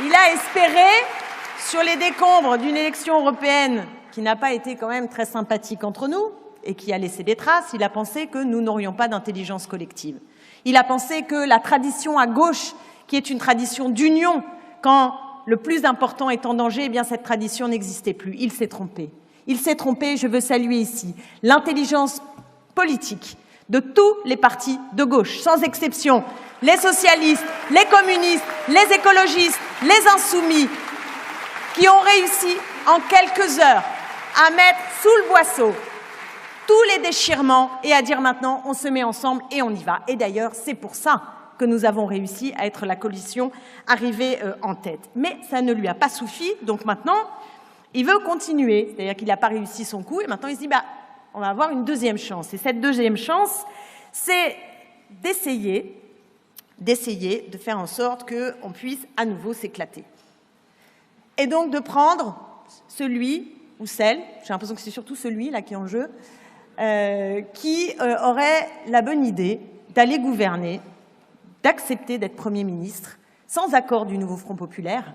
Il a espéré, sur les décombres d'une élection européenne qui n'a pas été quand même très sympathique entre nous et qui a laissé des traces, il a pensé que nous n'aurions pas d'intelligence collective. Il a pensé que la tradition à gauche, qui est une tradition d'union, quand le plus important est en danger, eh bien cette tradition n'existait plus. Il s'est trompé. Il s'est trompé, je veux saluer ici l'intelligence politique de tous les partis de gauche, sans exception, les socialistes, les communistes, les écologistes, les insoumis, qui ont réussi en quelques heures à mettre sous le boisseau tous les déchirements et à dire maintenant on se met ensemble et on y va. Et d'ailleurs, c'est pour ça que nous avons réussi à être la coalition arrivée en tête. Mais ça ne lui a pas suffi, donc maintenant, il veut continuer. C'est-à-dire qu'il n'a pas réussi son coup et maintenant il se dit on va avoir une deuxième chance. Et cette deuxième chance, c'est d'essayer de faire en sorte qu'on puisse à nouveau s'éclater. Et donc de prendre celui ou celle, j'ai l'impression que c'est surtout celui là qui est en jeu, qui aurait la bonne idée d'aller gouverner, d'accepter d'être Premier ministre, sans accord du nouveau Front populaire,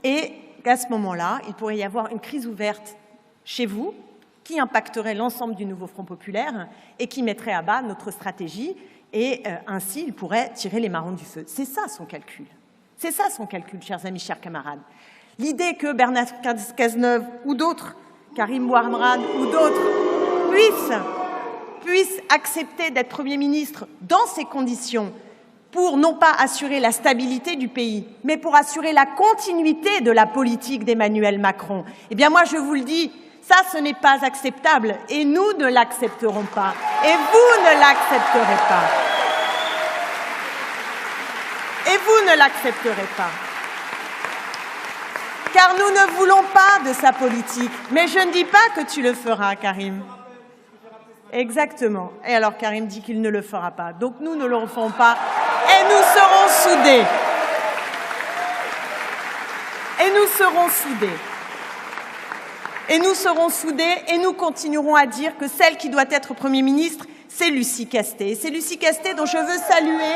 et qu'à ce moment-là, il pourrait y avoir une crise ouverte chez vous, qui impacterait l'ensemble du nouveau Front populaire et qui mettrait à bas notre stratégie, et ainsi il pourrait tirer les marrons du feu. C'est ça son calcul. C'est ça son calcul, chers amis, chers camarades. L'idée que Bernard Cazeneuve ou d'autres, Karim Ouamrane ou d'autres, puissent accepter d'être Premier ministre dans ces conditions pour non pas assurer la stabilité du pays, mais pour assurer la continuité de la politique d'Emmanuel Macron. Eh bien moi je vous le dis, ça ce n'est pas acceptable et nous ne l'accepterons pas et vous ne l'accepterez pas. Et vous ne l'accepterez pas. Car nous ne voulons pas de sa politique. Mais je ne dis pas que tu le feras, Karim. Exactement. Et alors Karim dit qu'il ne le fera pas. Donc nous ne le ferons pas. Et nous serons soudés. Et nous serons soudés. Et nous serons soudés et nous continuerons à dire que celle qui doit être Premier ministre, c'est Lucie Castet. Et c'est Lucie Castet dont je veux saluer